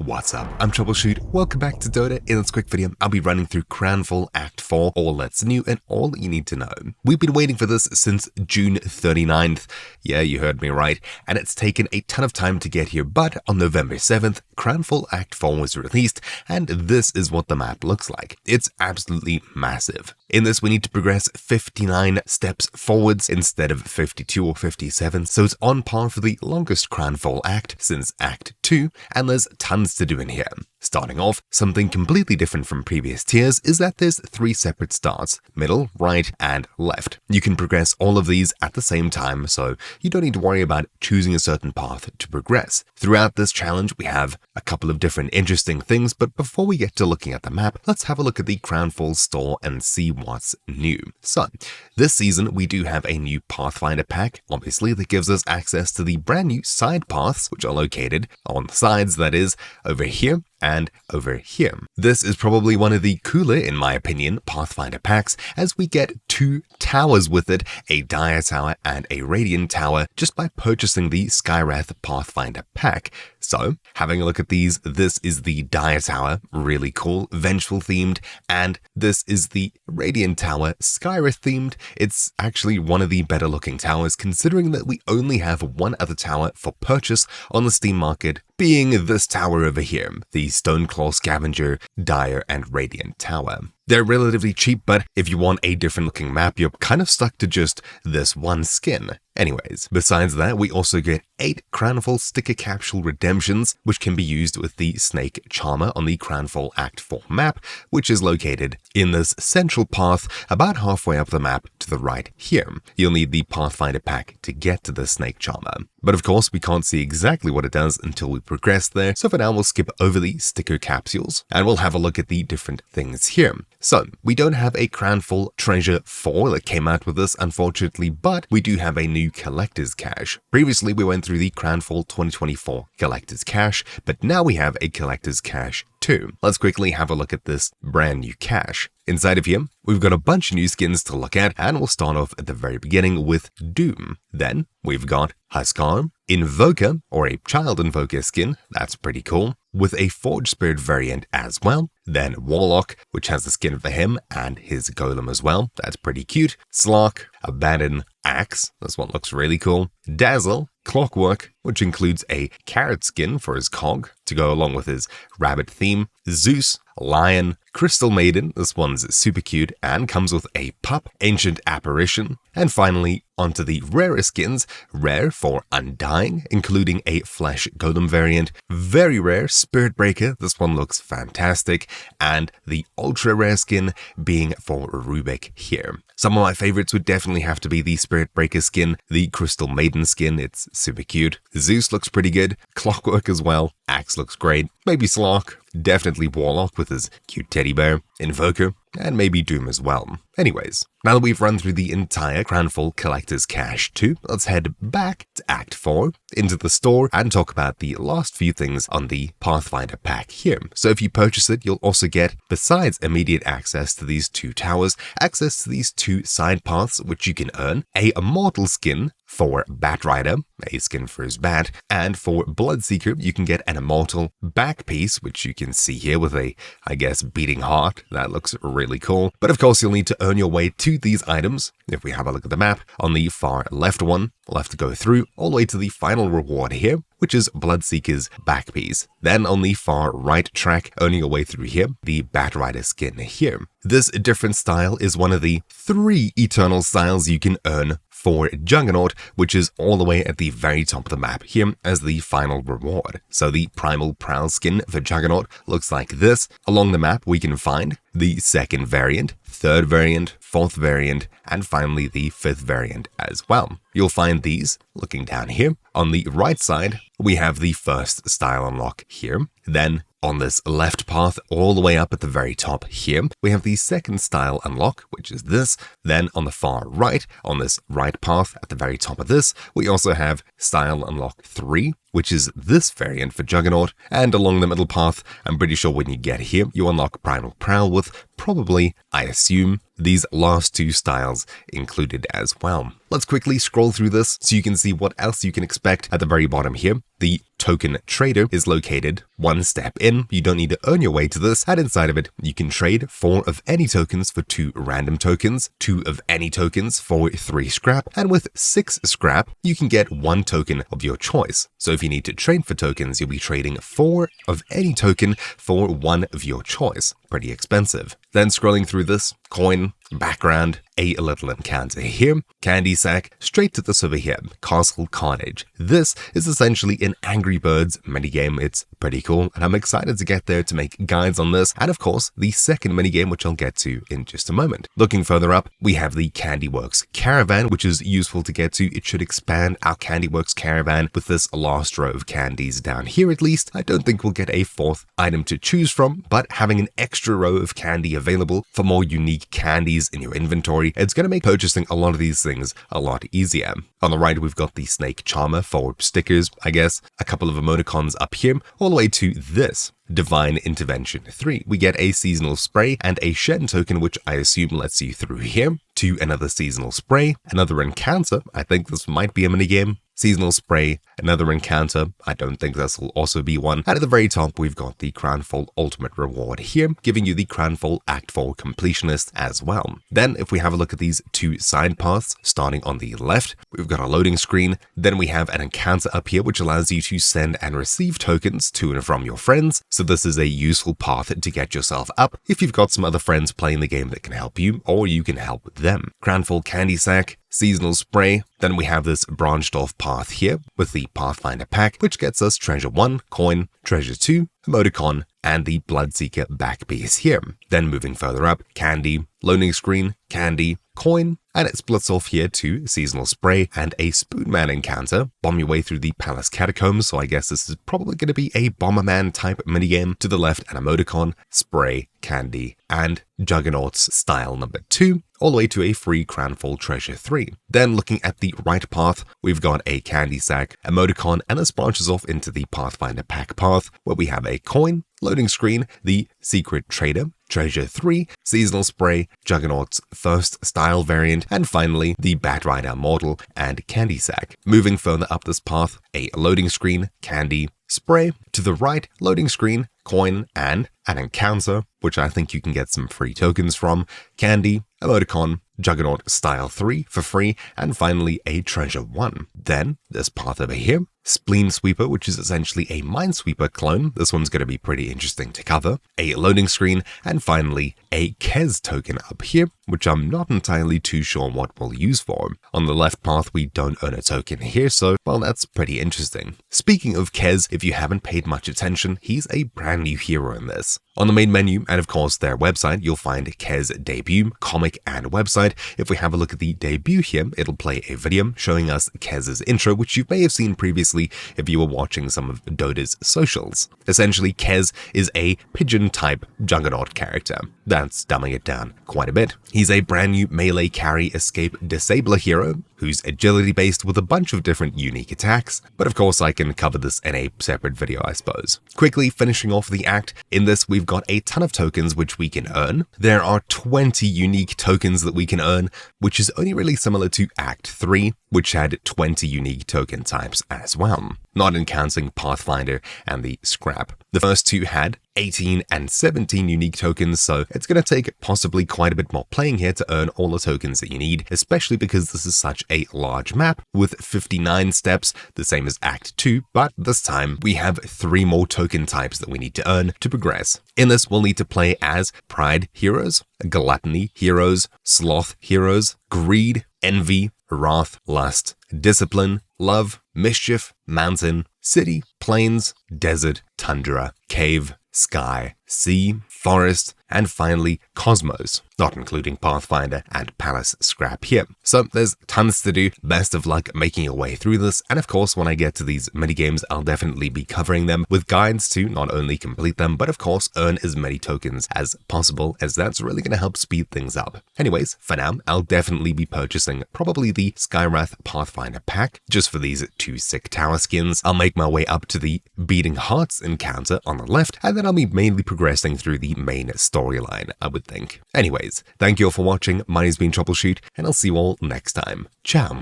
What's up? I'm Troubleshoot. Welcome back to Dota. In this quick video, I'll be running through Crownfall Act 4, all that's new and all that you need to know. We've been waiting for this since June 39th. Yeah, you heard me right. And it's taken a ton of time to get here, but on November 7th, Crownfall Act 4 was released, and this is what the map looks like. It's absolutely massive. In this, we need to progress 59 steps forwards instead of 52 or 57, so it's on par for the longest Crownfall Act since Act 2, and there's tons to do in here. Starting off, something completely different from previous tiers is that there's 3 separate starts: middle, right, and left. You can progress all of these at the same time, so you don't need to worry about choosing a certain path to progress. Throughout this challenge, we have a couple of different interesting things, but before we get to looking at the map, let's have a look at the Crownfall store and see what's new. So, this season we do have a new Pathfinder pack, obviously, that gives us access to the brand new side paths, which are located on the sides, that is, over here and over here. This is probably one of the cooler, in my opinion, Pathfinder packs, as we get 2 towers with it, a Dire Tower and a Radiant Tower, just by purchasing the Skywrath Pathfinder pack. So, having a look at these, this is the Dire Tower, really cool, Vengeful themed, and this is the Radiant Tower, Skywrath themed. It's actually one of the better looking towers, considering that we only have one other tower for purchase on the Steam market, being this tower over here, the Stoneclaw Scavenger, Dire, and Radiant Tower. They're relatively cheap, but if you want a different looking map, you're kind of stuck to just this one skin. Anyways, besides that, we also get 8 Crownfall sticker capsule redemptions, which can be used with the Snake Charmer on the Crownfall Act 4 map, which is located in this central path about halfway up the map to the right here. You'll need the Pathfinder pack to get to the Snake Charmer. But of course, we can't see exactly what it does until we progress there, so for now we'll skip over the sticker capsules, and we'll have a look at the different things here. So, we don't have a Crownfall Treasure 4 that came out with this, unfortunately, but we do have a new Collector's Cache. Previously, we went through the Crownfall 2024 Collector's Cache, but now we have a Collector's Cache 2. Let's quickly have a look at this brand new cache. Inside of here, we've got a bunch of new skins to look at, and we'll start off at the very beginning with Doom. Then, we've got Huskar, Invoker, or a Child Invoker skin, that's pretty cool, with a Forge Spirit variant as well. Then Warlock, which has the skin for him and his golem as well, that's pretty cute. Slark, Abandon, Axe, this one looks really cool. Dazzle, Clockwork, which includes a carrot skin for his cog to go along with his rabbit theme. Zeus, Lion, Crystal Maiden, this one's super cute and comes with a pup, Ancient Apparition. And finally, onto the rarer skins, rare for Undying, including a Flesh Golem variant, very rare Spirit Breaker, this one looks fantastic, and the ultra rare skin being for Rubik here. Some of my favorites would definitely have to be the Spirit Breaker skin, the Crystal Maiden skin, it's super cute. Zeus looks pretty good, Clockwork as well, Axe looks great, maybe Slark, definitely Warlock with his cute teddy bear, Invoker, and maybe Doom as well. Anyways, now that we've run through the entire Crownfall Collector's Cache 2, let's head back to Act 4, into the store, and talk about the last few things on the Pathfinder pack here. So if you purchase it, you'll also get, besides immediate access to these 2 towers, access to these 2 side paths, which you can earn, a Immortal skin for Batrider, a skin for his bat, and for Bloodseeker, you can get an Immortal back piece, which you can see here with a, I guess, beating heart. That looks really cool. But of course, you'll need to earn your way to these items. If we have a look at the map, on the far left one, we'll have to go through all the way to the final reward here, which is Bloodseeker's back piece. Then on the far right track, earning your way through here, the Batrider skin here. This different style is one of the 3 eternal styles you can earn for Juggernaut, which is all the way at the very top of the map here as the final reward. So the Primal Prowl skin for Juggernaut looks like this. Along the map, we can find the 2nd variant, 3rd variant, 4th variant, and finally the 5th variant as well. You'll find these looking down here. On the right side, we have the 1st style unlock here. Then on this left path, all the way up at the very top here, we have the 2nd style unlock, which is this. Then on the far right, on this right path at the very top of this, we also have style unlock 3, which is this variant for Juggernaut, and along the middle path, I'm pretty sure when you get here, you unlock Primal Prowl with probably, I assume, these last two styles included as well. Let's quickly scroll through this so you can see what else you can expect at the very bottom here. The token trader is located one step in. You don't need to earn your way to this, and inside of it, you can trade 4 of any tokens for 2 random tokens, 2 of any tokens for 3 scrap, and with 6 scrap, you can get 1 token of your choice. So if you need to trade for tokens, you'll be trading 4 of any token for 1 of your choice. Pretty expensive. Then scrolling through this, coin, background, a little encounter here, candy sack, straight to this over here, Castle Carnage. This is essentially an Angry Birds minigame. It's pretty cool, and I'm excited to get there to make guides on this, and of course, the second minigame, which I'll get to in just a moment. Looking further up, we have the Candyworks Caravan, which is useful to get to. It should expand our Candyworks Caravan with this last row of candies down here at least. I don't think we'll get a 4th item to choose from, but having an extra row of candy available for more unique candies in your inventory, it's going to make purchasing a lot of these things a lot easier. On the right, we've got the Snake Charmer for stickers, I guess, a couple of emoticons up here, all the way to this. Divine Intervention 3. We get a seasonal spray and a Shen token, which I assume lets you through here, to another seasonal spray, another encounter. I think this might be a minigame. Seasonal spray, another encounter. I don't think this will also be one. And at the very top, we've got the Crownfall Ultimate Reward here, giving you the Crownfall Act 4 Completionist as well. Then, if we have a look at these 2 side paths, starting on the left, we've got a loading screen. Then we have an encounter up here, which allows you to send and receive tokens to and from your friends. So this is a useful path to get yourself up if you've got some other friends playing the game that can help you, or you can help them. Crownfall Candy Sack, seasonal spray. Then we have this branched off path here with the Pathfinder pack, which gets us treasure 1, coin, treasure 2, emoticon, and the Bloodseeker back piece here. Then moving further up, candy, loading screen, candy, coin, and it splits off here to seasonal spray and a Spoonman encounter. Bomb your way through the Palace Catacombs, so I guess this is probably going to be a Bomberman type minigame. To the left, an emoticon, spray, candy, and Juggernaut's style number 2, all the way to a free Crownfall Treasure 3. Then looking at the right path, we've got a candy sack, emoticon, and this branches off into the Pathfinder pack path, where we have a coin, loading screen, the Secret Trader, Treasure 3, Seasonal Spray, Juggernaut's first style variant, and finally the Batrider Immortal and Candy Sack. Moving further up this path, a loading screen, candy, spray, to the right, loading screen, coin, and an encounter, which I think you can get some free tokens from, candy, emoticon, Juggernaut Style 3 for free, and finally a Treasure 1. Then, this path over here, Spleen Sweeper, which is essentially a Minesweeper clone. This one's going to be pretty interesting to cover. A loading screen, and finally a Kez token up here, which I'm not entirely too sure what we'll use for. On the left path, we don't earn a token here, so, well, that's pretty interesting. Speaking of Kez, if you haven't paid much attention, he's a brand new hero in this. On the main menu, and of course their website, you'll find Kez debut, comic, and website. If we have a look at the debut here, it'll play a video showing us Kez's intro, which you may have seen previously if you were watching some of Dota's socials. Essentially, Kez is a pigeon-type Juggernaut character. That's dumbing it down quite a bit. He's a brand new melee carry escape disabler hero, who's agility-based with a bunch of different unique attacks, but of course I can cover this in a separate video, I suppose. Quickly finishing off the act, in this we've got a ton of tokens which we can earn. There are 20 unique tokens that we can earn, which is only really similar to Act 3, which had 20 unique token types as well, not counting Pathfinder and the Scrap. The first two had 18 and 17 unique tokens, so it's going to take possibly quite a bit more playing here to earn all the tokens that you need, especially because this is such a large map with 59 steps, the same as Act 2, but this time we have 3 more token types that we need to earn to progress. In this, we'll need to play as Pride heroes, Gluttony heroes, Sloth heroes, Greed, Envy, Wrath, Lust, Discipline, Love, Mischief, Mountain, City, Plains, Desert, Tundra, Cave, Sky, sea, forest, and finally Cosmos, not including Pathfinder and Palace scrap here. So there's tons to do. Best of luck making your way through this, and of course when I get to these minigames I'll definitely be covering them with guides to not only complete them, but of course earn as many tokens as possible, as that's really going to help speed things up. Anyways, for now, I'll definitely be purchasing probably the Skywrath Pathfinder pack, just for these 2 sick tower skins. I'll make my way up to the Beating Hearts encounter on the left, and then I'll be mainly progressing through the main storyline, I would think. Anyways, thank you all for watching. My name's been Troubleshoot, and I'll see you all next time. Ciao.